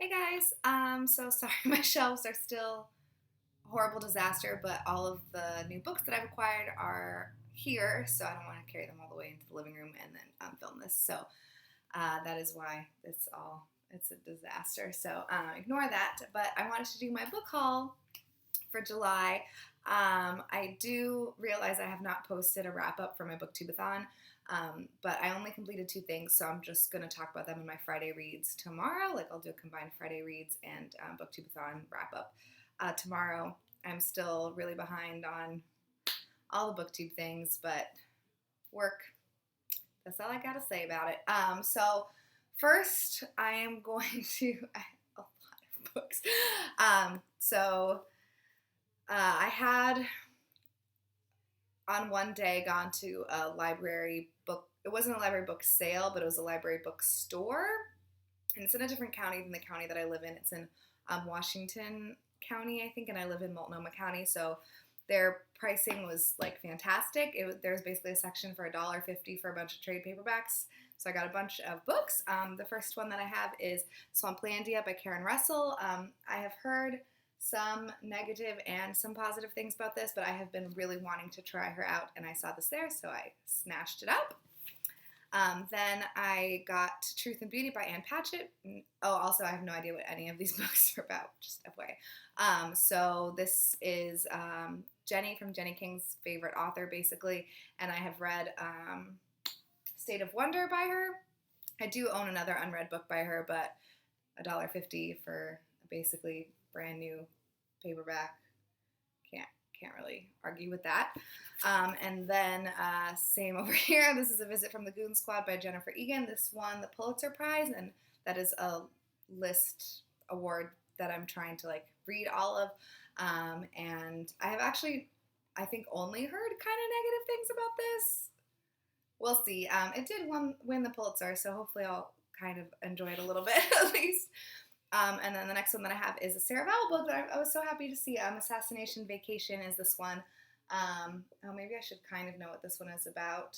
Hey guys, so sorry my shelves are still a horrible disaster, but all of the new books that I've acquired are here, so I don't want to carry them all the way into the living room and then film this. So that is why it's a disaster. So ignore that. But I wanted to do my book haul for July. I do realize I have not posted a wrap up for my booktubeathon, but I only completed two things, so I'm just going to talk about them in my Friday reads tomorrow. Like I'll do a combined Friday reads and booktubeathon wrap up tomorrow. I'm still really behind on all the booktube things, but work. That's all I got to say about it. So first, I am going to I have a lot of books. I had on one day gone to a library book. It wasn't a library book sale, but it was a library book store, and it's in a different county than the county that I live in. It's in Washington County, I think, and I live in Multnomah County. So their pricing was like fantastic. There was basically a section for $1.50 for a bunch of trade paperbacks. So I got a bunch of books. The first one that I have is Swamplandia by Karen Russell. I have heard some negative and some positive things about this, but I have been really wanting to try her out, and I saw this there, so I snatched it up. Then I got Truth and Beauty by Ann Patchett. Oh, also, I have no idea what any of these books are about, just FYI. So this is Jenny from Jenny King's favorite author, basically, and I have read State of Wonder by her. I do own another unread book by her, but $1.50 for basically brand new paperback. Can't really argue with that. And then same over here. This is A Visit from the Goon Squad by Jennifer Egan. This won the Pulitzer Prize, and that is a list award that I'm trying to read all of. And I have actually, I think, only heard kind of negative things about this. We'll see. It did win the Pulitzer, so hopefully I'll kind of enjoy it a little bit at least. And then the next one that I have is a Sarah Vowell book that I was so happy to see. Assassination Vacation is this one. Maybe I should kind of know what this one is about.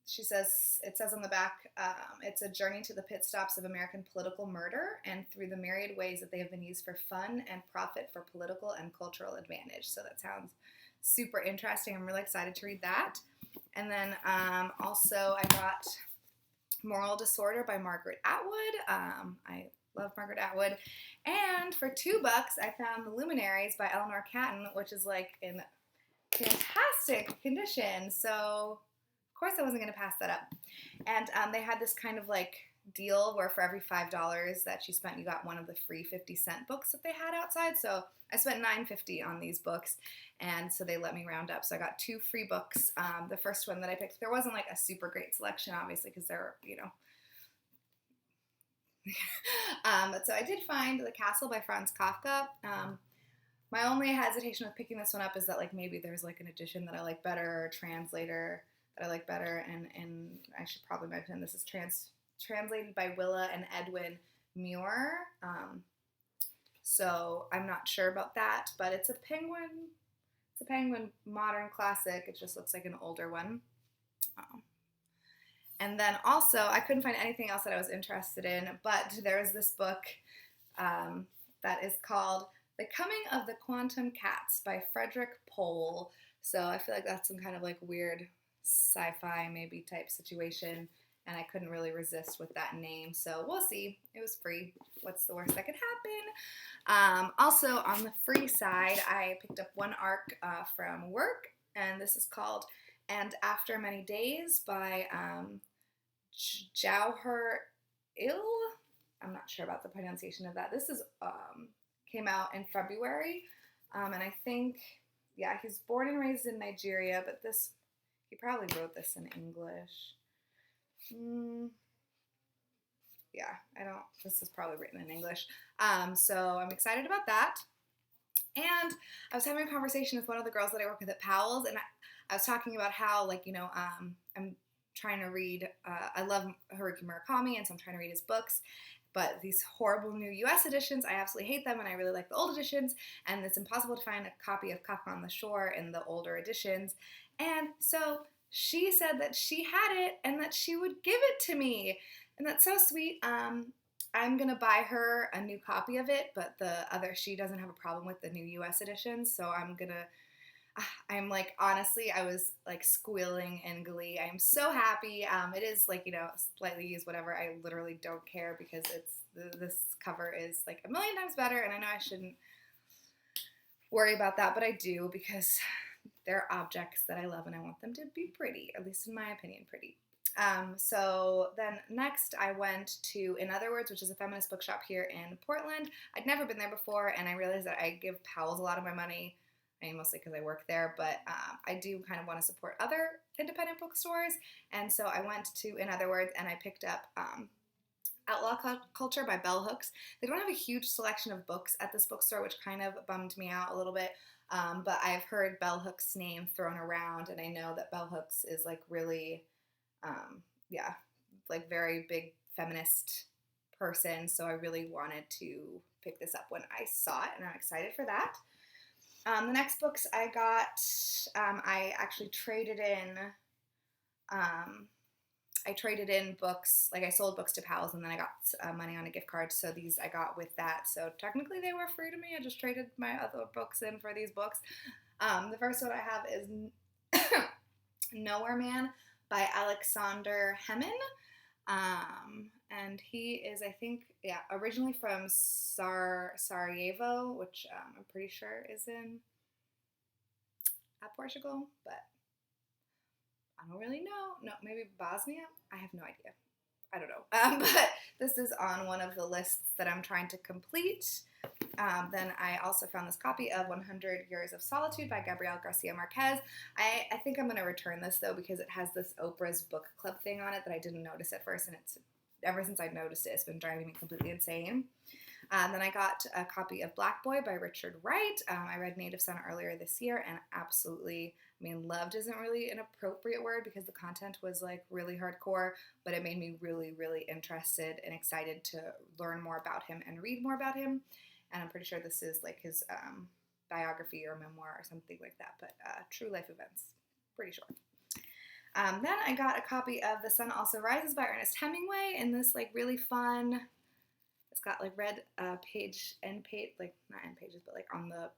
It says on the back, it's a journey to the pit stops of American political murder and through the myriad ways that they have been used for fun and profit for political and cultural advantage. So that sounds super interesting. I'm really excited to read that. And then also I got Moral Disorder by Margaret Atwood. I love Margaret Atwood. And for $2, I found The Luminaries by Eleanor Catton, which is in fantastic condition. So, of course, I wasn't going to pass that up. And they had this kind of deal where for every $5 that you spent, you got one of the free 50-cent books that they had outside. So I spent $9.50 on these books, and so they let me round up. So I got 2 free books. The first one that I picked, there wasn't a super great selection, obviously, because there were, but so I did find The Castle by Franz Kafka. My only hesitation with picking this one up is that maybe there's an edition that I like better, or a translator that I like better, and I should probably mention this is translated by Willa and Edwin Muir. So I'm not sure about that, but it's a Penguin modern classic. It just looks like an older one. And then also, I couldn't find anything else that I was interested in, but there is this book that is called The Coming of the Quantum Cats by Frederick Pohl. So I feel like that's some kind of weird sci-fi maybe type situation, and I couldn't really resist with that name. So we'll see. It was free. What's the worst that could happen? Also, on the free side, I picked up one arc from work, and this is called And After Many Days by Jauher Il. I'm not sure about the pronunciation of that. This is came out in February, and I think, yeah, he's born and raised in Nigeria, but he probably wrote this in English. Yeah, this is probably written in English. So I'm excited about that. And I was having a conversation with one of the girls that I work with at Powell's, and I was talking about how, I'm trying to read, I love Haruki Murakami, and so I'm trying to read his books, but these horrible new US editions, I absolutely hate them, and I really like the old editions, and it's impossible to find a copy of Kafka on the Shore in the older editions. And so she said that she had it and that she would give it to me, and that's so sweet. I'm going to buy her a new copy of it, but she doesn't have a problem with the new US edition, so I'm like, honestly, I was like squealing in glee. I'm so happy. It is like, slightly used, whatever. I literally don't care because this cover is like a million times better, and I know I shouldn't worry about that, but I do because they're objects that I love and I want them to be pretty, at least in my opinion, pretty. So then next I went to In Other Words, which is a feminist bookshop here in Portland. I'd never been there before, and I realized that I give Powell's a lot of my money. I mean, mostly because I work there, but I do kind of want to support other independent bookstores. And so I went to In Other Words and I picked up Outlaw Culture by Bell Hooks. They don't have a huge selection of books at this bookstore, which kind of bummed me out a little bit. But I've heard Bell Hooks' name thrown around, and I know that Bell Hooks is like really, like very big feminist person. So I really wanted to pick this up when I saw it, and I'm excited for that. The next books I got, I actually traded in. I traded in books, like I sold books to Powell's, and then I got money on a gift card. So these I got with that. So technically they were free to me. I just traded my other books in for these books. The first one I have is Nowhere Man by Alexander Hemon. And he is, I think, originally from Sarajevo, which I'm pretty sure is at Portugal, but I don't really know. No, maybe Bosnia? I have no idea. I don't know. But this is on one of the lists that I'm trying to complete. Then I also found this copy of 100 Years of Solitude by Gabriel Garcia Marquez. I think I'm going to return this, though, because it has this Oprah's book club thing on it that I didn't notice at first, and it's ever since I noticed it, it's been driving me completely insane. Then I got a copy of Black Boy by Richard Wright. I read Native Son earlier this year, and absolutely, loved isn't really an appropriate word because the content was like really hardcore, but it made me really, really interested and excited to learn more about him and read more about him. And I'm pretty sure this is like his biography or memoir or something like that, but true life events, pretty sure. Then I got a copy of The Sun Also Rises by Ernest Hemingway, and this like really fun, it's got like red end page, like not end pages, but like on the,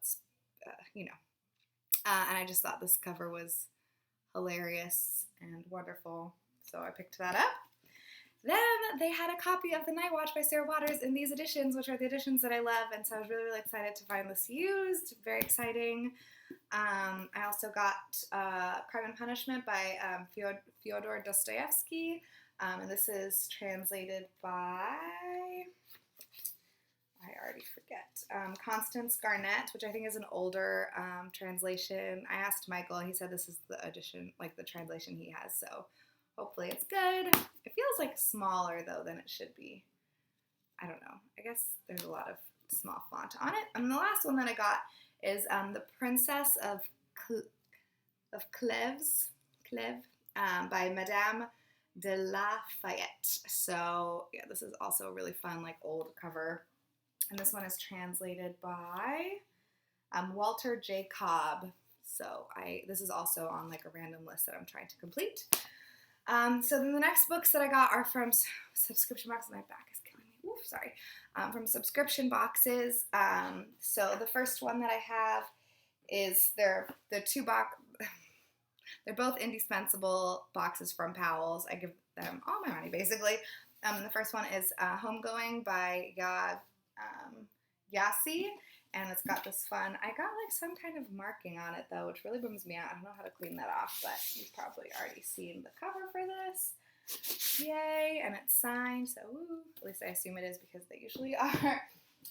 and I just thought this cover was hilarious and wonderful, so I picked that up. Then they had a copy of The Night Watch by Sarah Waters in these editions, which are the editions that I love, and so I was really, really excited to find this used. Very exciting. I also got Crime and Punishment by Fyodor Dostoevsky, and this is translated by, I already forget, Constance Garnett, which I think is an older translation. I asked Michael, he said this is the edition, like the translation he has, so hopefully it's good. It feels like smaller, though, than it should be. I don't know. I guess there's a lot of small font on it. And the last one that I got is The Princess of Cleves by Madame de Lafayette. So, yeah, this is also a really fun, like, old cover. And this one is translated by Walter J. Cobb. So this is also on, like, a random list that I'm trying to complete. So then the next books that I got are from subscription boxes. My back is killing me. Oof, sorry. From subscription boxes. So the first one that I have is they're both indispensable boxes from Powell's. I give them all my money, basically. The first one is Homegoing by Yassi. And it's got this fun, I got like some kind of marking on it though, which really bums me out. I don't know how to clean that off, but you've probably already seen the cover for this. Yay, and it's signed, so woo. At least I assume it is because they usually are.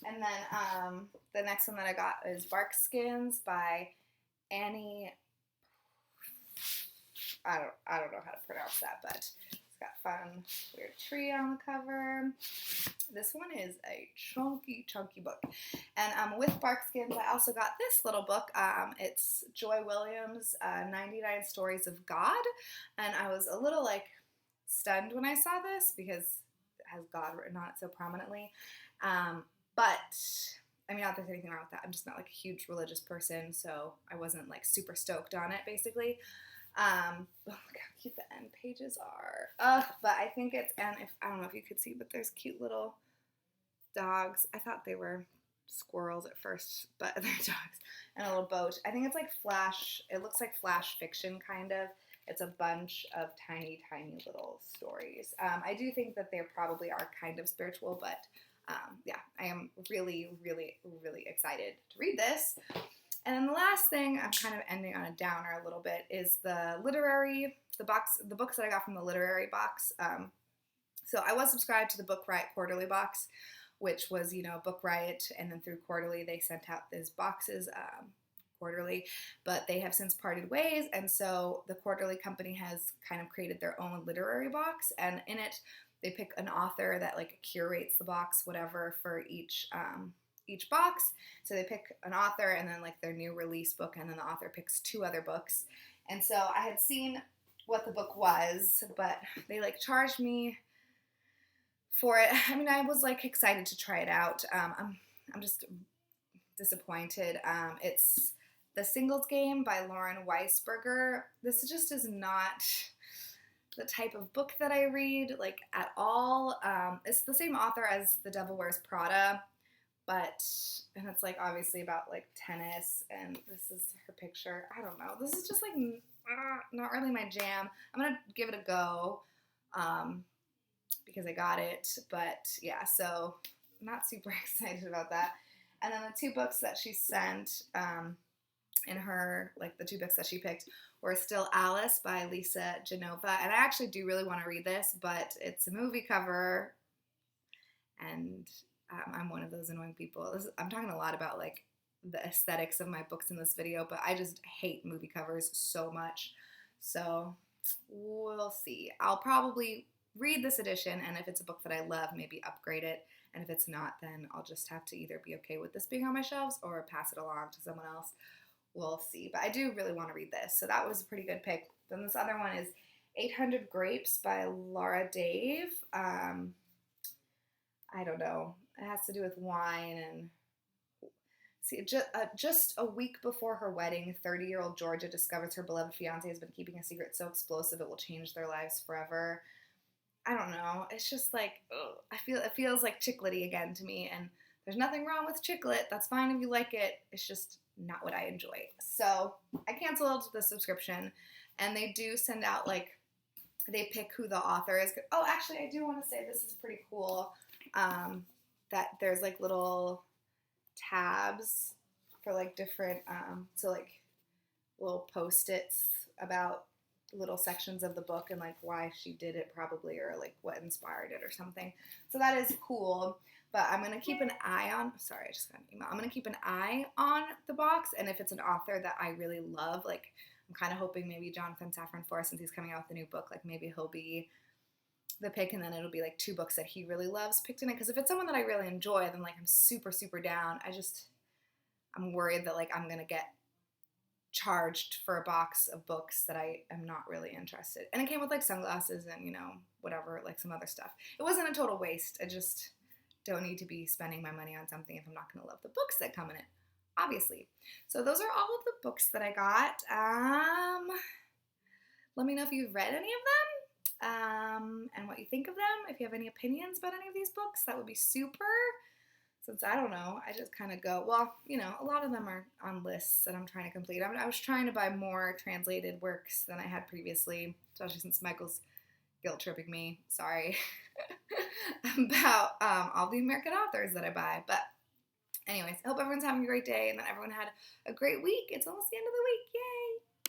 And then the next one that I got is Bark Skins by Annie, I don't know how to pronounce that, but it's got fun, weird tree on the cover. This one is a chunky book. And with Bark Skins, I also got this little book. It's Joy Williams' 99 Stories of God. And I was a little, like, stunned when I saw this because it has God written on it so prominently. But, I mean, not that there's anything wrong with that. I'm just not, like, a huge religious person, so I wasn't, like, super stoked on it, basically. Look how cute the end pages are. But I think it's, and if I don't know if you could see, but there's cute little dogs. I thought they were squirrels at first, but they're dogs. And a little boat. I think it's like it looks like flash fiction kind of. It's a bunch of tiny, tiny little stories. I do think that they probably are kind of spiritual, but yeah, I am really, really, really excited to read this. And then the last thing, I'm kind of ending on a downer a little bit, is the books that I got from the literary box. So I was subscribed to the Book Riot quarterly box, which was, Book Riot, and then through quarterly they sent out these boxes quarterly, but they have since parted ways, and so the quarterly company has kind of created their own literary box, and in it they pick an author that like curates the box, whatever, for each box. So they pick an author and then like their new release book, and then the author picks 2 other books. And so I had seen what the book was, but they like charged me for it. I mean, I was like excited to try it out. I'm just disappointed. It's The Singles Game by Lauren Weisberger. This just is not the type of book that I read, like, at all. It's the same author as The Devil Wears Prada, and it's like obviously about like tennis, and this is her picture. I don't know. This is just like not really my jam. I'm gonna give it a go because I got it, but yeah, so I'm not super excited about that. And then the 2 books that she sent in her, like the 2 books that she picked, were Still Alice by Lisa Genova. And I actually do really want to read this, but it's a movie cover, and I'm one of those annoying people. I'm talking a lot about like the aesthetics of my books in this video, but I just hate movie covers so much. So we'll see. I'll probably read this edition, and if it's a book that I love, maybe upgrade it. And if it's not, then I'll just have to either be okay with this being on my shelves or pass it along to someone else. We'll see. But I do really want to read this. So that was a pretty good pick. Then this other one is 800 Grapes by Laura Dave. I don't know. It has to do with wine. And see, just a week before her wedding, 30-year-old Georgia discovers her beloved fiance has been keeping a secret so explosive it will change their lives forever. I don't know. It's just like, ugh. It feels like chiclety again to me, and there's nothing wrong with chiclet. That's fine if you like it. It's just not what I enjoy. So I canceled the subscription, and they do send out they pick who the author is. Oh, actually, I do want to say this is pretty cool. That there's like little tabs for like different, little post-its about little sections of the book and like why she did it probably, or like what inspired it or something. So that is cool. But I'm going to keep an eye on, sorry, I just got an email. I'm going to keep an eye on the box, and if it's an author that I really love, like I'm kind of hoping maybe Jonathan Safran Foer, since he's coming out with a new book, like maybe he'll be the pick, and then it'll be like 2 books that he really loves picked in it. Because if it's someone that I really enjoy, then like I'm super, super down. I'm worried that like I'm going to get charged for a box of books that I am not really interested. And it came with like sunglasses and, whatever, like some other stuff. It wasn't a total waste. I just don't need to be spending my money on something if I'm not going to love the books that come in it, obviously. So those are all of the books that I got. Let me know if you've read any of them and what you think of them. If you have any opinions about any of these books, that would be super. Since I don't know, I just kind of go, well, a lot of them are on lists that I'm trying to complete. I was trying to buy more translated works than I had previously, especially since Michael's guilt-tripping me, sorry, about all the American authors that I buy. But anyways, I hope everyone's having a great day and that everyone had a great week. It's almost the end of the week. Yay!